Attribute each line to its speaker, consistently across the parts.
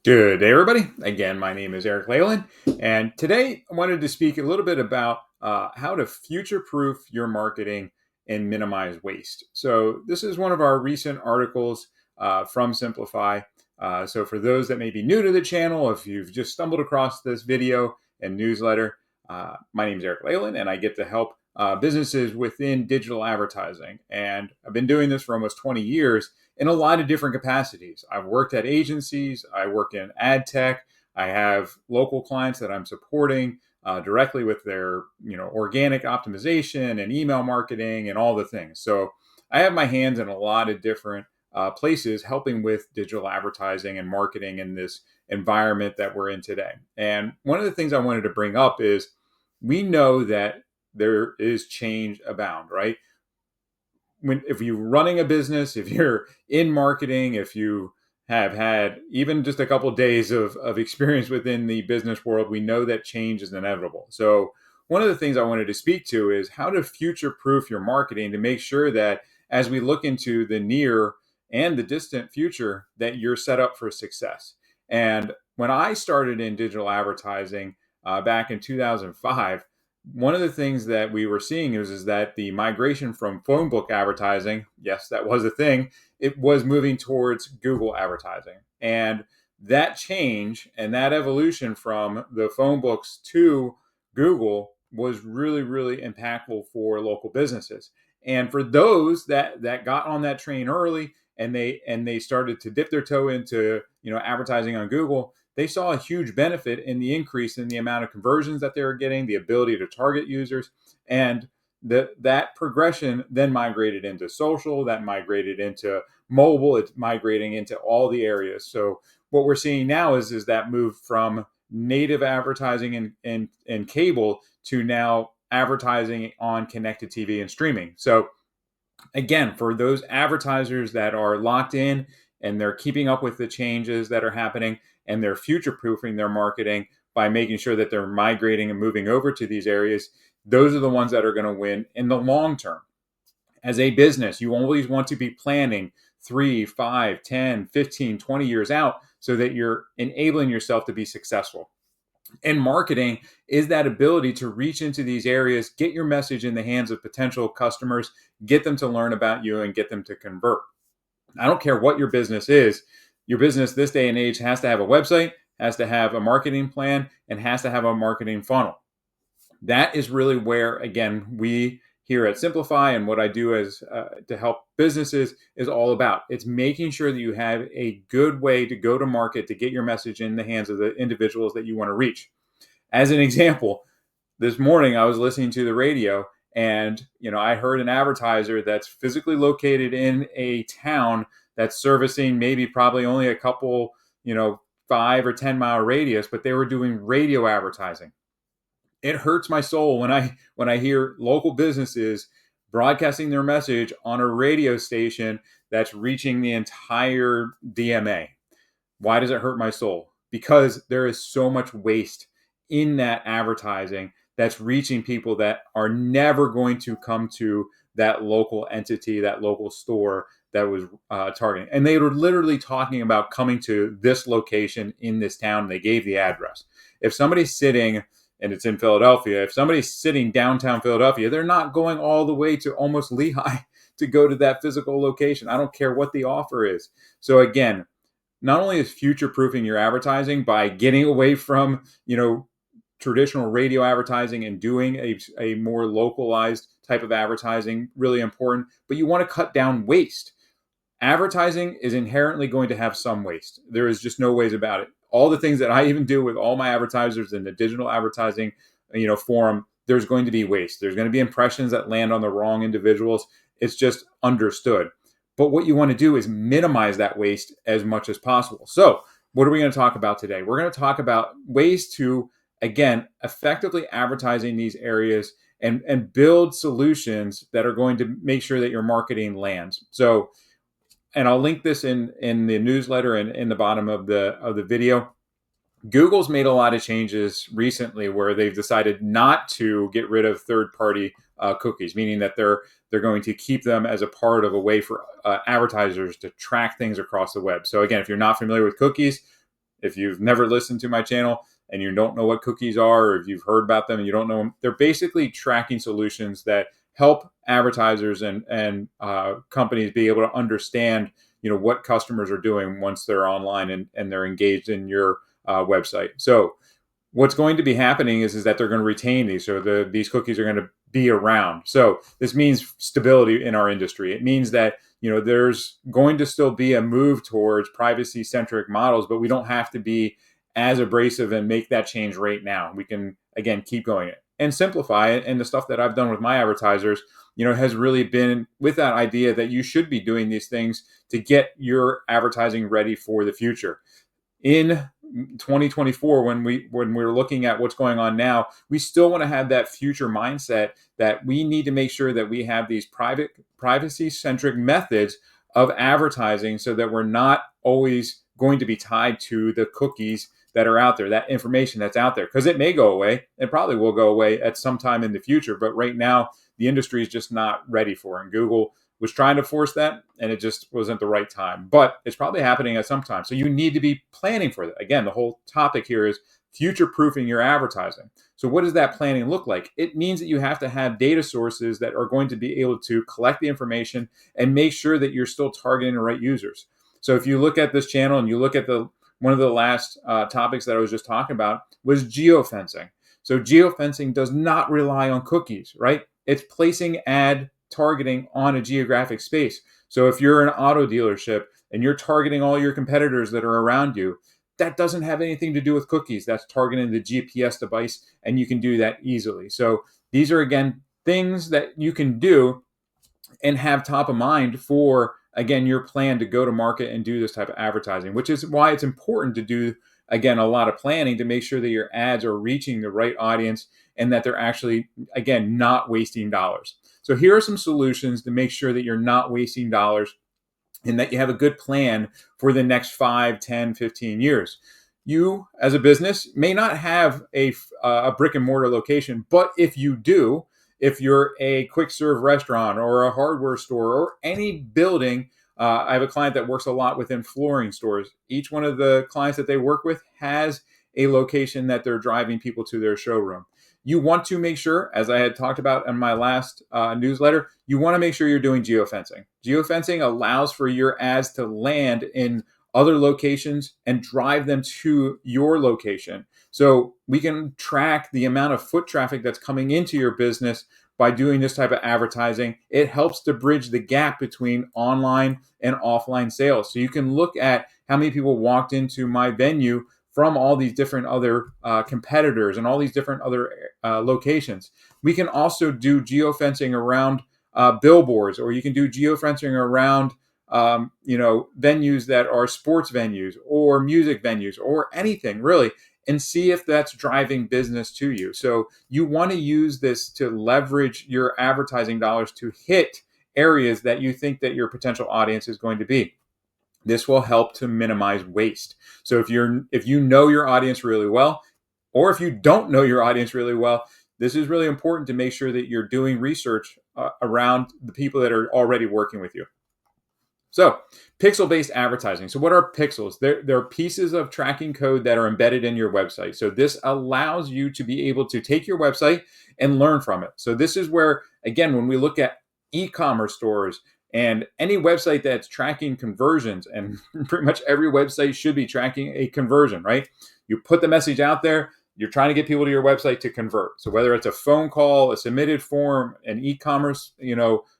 Speaker 1: Good day, everybody. Again, my name is Eric Leyland, and today I wanted to speak a little bit about how to future-proof your marketing and minimize waste. So, this is one of our recent articles from Simpli.fi. So, for those that may be new to the channel, if you've just stumbled across this video and newsletter, my name is Eric Leyland, and I get to help businesses within digital advertising. And I've been doing this for almost 20 years in a lot of different capacities. I've worked at agencies, I work in ad tech, I have local clients that I'm supporting directly with their, organic optimization and email marketing and all the things. So I have my hands in a lot of different places helping with digital advertising and marketing in this environment that we're in today. And one of the things I wanted to bring up is we know that there is change abound, right? If you're running a business, if you're in marketing, if you have had even just a couple of days of experience within the business world, we know that change is inevitable. So one of the things I wanted to speak to is how to future proof your marketing to make sure that as we look into the near and the distant future, that you're set up for success. And when I started in digital advertising back in 2005, one of the things that we were seeing is that the migration from phone book advertising, yes, that was a thing, it was moving towards Google advertising. And that change and that evolution from the phone books to Google was really, really impactful for local businesses. And for those that got on that train early and they started to dip their toe into advertising on Google, they saw a huge benefit in the increase in the amount of conversions that they were getting, the ability to target users, and that progression then migrated into social, that migrated into mobile, it's migrating into all the areas. So what we're seeing now is that move from native advertising and cable to now advertising on connected TV and streaming. So again, for those advertisers that are locked in and they're keeping up with the changes that are happening and they're future proofing their marketing by making sure that they're migrating and moving over to these areas, those are the ones that are going to win in the long term. As a business, you always want to be planning 3, 5, 10, 15, 20 years out so that you're enabling yourself to be successful. And marketing is that ability to reach into these areas, get your message in the hands of potential customers, get them to learn about you, and get them to convert. I don't care what your business is. Your business this day and age has to have a website, has to have a marketing plan, and has to have a marketing funnel. That is really where, again, we here at Simpli.fi and what I do as to help businesses is all about. It's making sure that you have a good way to go to market to get your message in the hands of the individuals that you want to reach. As an example, this morning I was listening to the radio and I heard an advertiser that's physically located in a town that's servicing maybe probably only a couple, 5 or 10 mile radius, but they were doing radio advertising. It hurts my soul when I hear local businesses broadcasting their message on a radio station that's reaching the entire DMA. Why does it hurt my soul? Because there is so much waste in that advertising that's reaching people that are never going to come to that local entity, that local store that was targeting. And they were literally talking about coming to this location in this town. They gave the address. If somebody's sitting, and it's in Philadelphia, if somebody's sitting downtown Philadelphia, they're not going all the way to almost Lehigh to go to that physical location. I don't care what the offer is. So again, not only is future proofing your advertising by getting away from, traditional radio advertising and doing a more localized type of advertising really important, but you want to cut down waste. Advertising is inherently going to have some waste. There is just no ways about it. All the things that I even do with all my advertisers in the digital advertising, forum, there's going to be waste. There's going to be impressions that land on the wrong individuals. It's just understood. But what you want to do is minimize that waste as much as possible. So what are we going to talk about today? We're going to talk about ways to, again, effectively advertising these areas and build solutions that are going to make sure that your marketing lands. So, and I'll link this in the newsletter and in the bottom of the video. Google's made a lot of changes recently where they've decided not to get rid of third-party cookies, meaning that they're going to keep them as a part of a way for advertisers to track things across the web. So again, if you're not familiar with cookies, if you've never listened to my channel and you don't know what cookies are, or if you've heard about them and you don't know them, they're basically tracking solutions that help advertisers and companies be able to understand, what customers are doing once they're online and they're engaged in your website. So what's going to be happening is that they're going to retain these. So these cookies are going to be around. So this means stability in our industry. It means that there's going to still be a move towards privacy centric models, but we don't have to be as abrasive and make that change right now. We can again keep going it and simplify it. And the stuff that I've done with my advertisers, has really been with that idea that you should be doing these things to get your advertising ready for the future. In 2024, when we're looking at what's going on now, we still want to have that future mindset that we need to make sure that we have these privacy centric methods of advertising, so that we're not always going to be tied to the cookies that are out there, that information that's out there, because it may go away. It probably will go away at some time in the future, but right now the industry is just not ready for it. And Google was trying to force that, and it just wasn't the right time. But it's probably happening at some time. So you need to be planning for that. Again, the whole topic here is future-proofing your advertising. So what does that planning look like? It means that you have to have data sources that are going to be able to collect the information and make sure that you're still targeting the right users. So if you look at this channel and you look at one of the last topics that I was just talking about was geofencing. So geofencing does not rely on cookies, right? It's placing ad targeting on a geographic space. So if you're an auto dealership and you're targeting all your competitors that are around you, that doesn't have anything to do with cookies. That's targeting the GPS device, and you can do that easily. So these are, again, things that you can do and have top of mind for, again, your plan to go to market and do this type of advertising, which is why it's important to do, again, a lot of planning to make sure that your ads are reaching the right audience and that they're actually, again, not wasting dollars. So here are some solutions to make sure that you're not wasting dollars and that you have a good plan for the next 5, 10, 15 years. You, as a business, may not have a brick and mortar location, but if you do, if you're a quick serve restaurant or a hardware store or any building, I have a client that works a lot within flooring stores. Each one of the clients that they work with has a location that they're driving people to their showroom. You want to make sure, as I had talked about in my last newsletter, you want to make sure you're doing geofencing. Geofencing allows for your ads to land in other locations and drive them to your location. So we can track the amount of foot traffic that's coming into your business by doing this type of advertising. It helps to bridge the gap between online and offline sales. So you can look at how many people walked into my venue from all these different other competitors and all these different other locations. We can also do geofencing around billboards, or you can do geofencing around venues that are sports venues or music venues or anything really, and see if that's driving business to you. So you want to use this to leverage your advertising dollars to hit areas that you think that your potential audience is going to be. This will help to minimize waste. So if you know your audience really well, or if you don't know your audience really well, this is really important to make sure that you're doing research around the people that are already working with you. So pixel-based advertising. So what are pixels? They're pieces of tracking code that are embedded in your website. So this allows you to be able to take your website and learn from it. So this is where, again, when we look at e-commerce stores and any website that's tracking conversions, and pretty much every website should be tracking a conversion, right? You put the message out there, you're trying to get people to your website to convert. So whether it's a phone call, a submitted form, an e-commerce,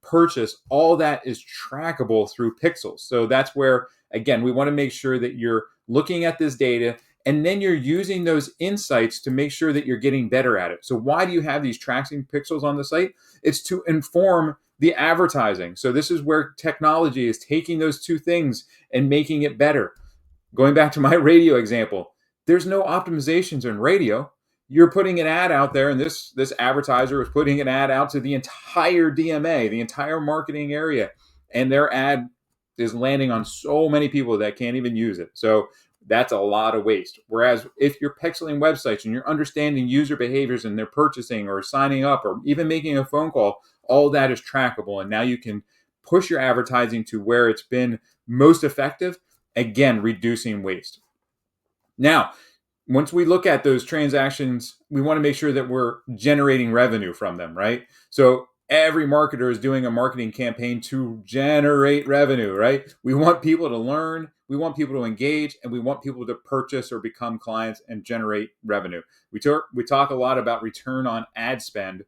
Speaker 1: purchase, all that is trackable through pixels. So that's where, again, we want to make sure that you're looking at this data and then you're using those insights to make sure that you're getting better at it. So why do you have these tracking pixels on the site? It's to inform the advertising. So this is where technology is taking those two things and making it better. Going back to my radio example, there's no optimizations in radio. You're putting an ad out there, and this advertiser is putting an ad out to the entire DMA, the entire marketing area, and their ad is landing on so many people that can't even use it. So that's a lot of waste. Whereas if you're pixeling websites and you're understanding user behaviors and they're purchasing or signing up or even making a phone call, all that is trackable. And now you can push your advertising to where it's been most effective, again, reducing waste. Now, once we look at those transactions, we want to make sure that we're generating revenue from them, right? So every marketer is doing a marketing campaign to generate revenue, right? We want people to learn, we want people to engage, and we want people to purchase or become clients and generate revenue. We talk a lot about return on ad spend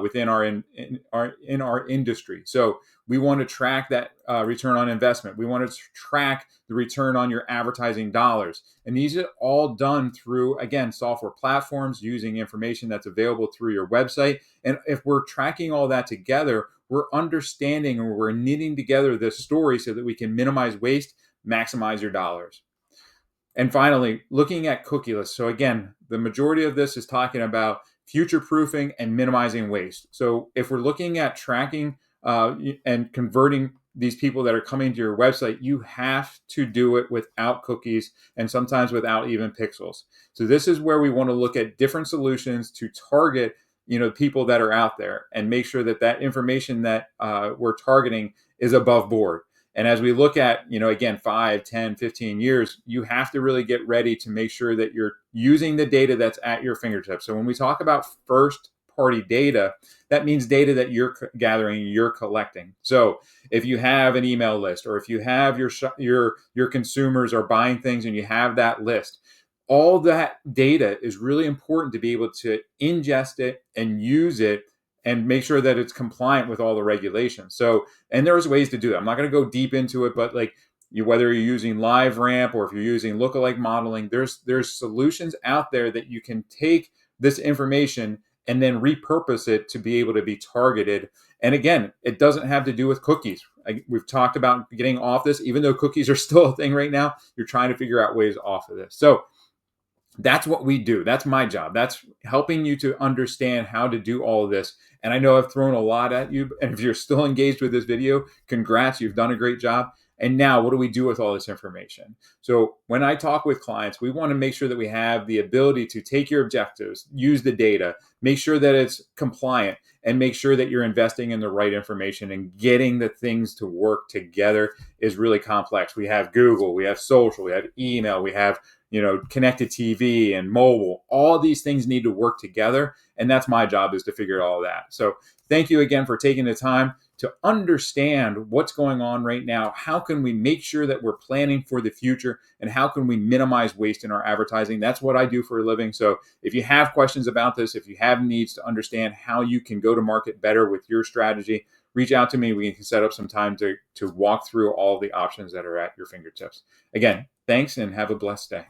Speaker 1: within our industry. So we want to track that return on investment. We want to track the return on your advertising dollars. And these are all done through, again, software platforms using information that's available through your website. And if we're tracking all that together, we're understanding and we're knitting together this story so that we can minimize waste, maximize your dollars. And finally, looking at cookieless. So again, the majority of this is talking about future proofing and minimizing waste. So if we're looking at tracking and converting these people that are coming to your website, you have to do it without cookies and sometimes without even pixels. So this is where we want to look at different solutions to target people that are out there and make sure that that information that we're targeting is above board. And as we look at, again, 5, 10, 15 years, you have to really get ready to make sure that you're using the data that's at your fingertips. So when we talk about first party data, that means data that you're gathering, you're collecting. So if you have an email list, or if you have your consumers are buying things and you have that list, all that data is really important to be able to ingest it and use it and make sure that it's compliant with all the regulations. So, and there's ways to do it. I'm not going to go deep into it, but like whether you're using live ramp or if you're using lookalike modeling, there's solutions out there that you can take this information and then repurpose it to be able to be targeted. And again, it doesn't have to do with cookies. We've talked about getting off this, even though cookies are still a thing right now. You're trying to figure out ways off of this. So that's what we do. That's my job. That's helping you to understand how to do all of this. And I know I've thrown a lot at you. And if you're still engaged with this video, congrats, you've done a great job. And now what do we do with all this information? So when I talk with clients, we want to make sure that we have the ability to take your objectives, use the data, make sure that it's compliant, and make sure that you're investing in the right information. And getting the things to work together is really complex. We have Google, we have social, we have email, we have connected TV and mobile. All these things need to work together. And that's my job, is to figure all that. So thank you again for taking the time to understand what's going on right now. How can we make sure that we're planning for the future, and how can we minimize waste in our advertising? That's what I do for a living. So if you have questions about this, if you have needs to understand how you can go to market better with your strategy, reach out to me. We can set up some time to walk through all the options that are at your fingertips. Again, thanks and have a blessed day.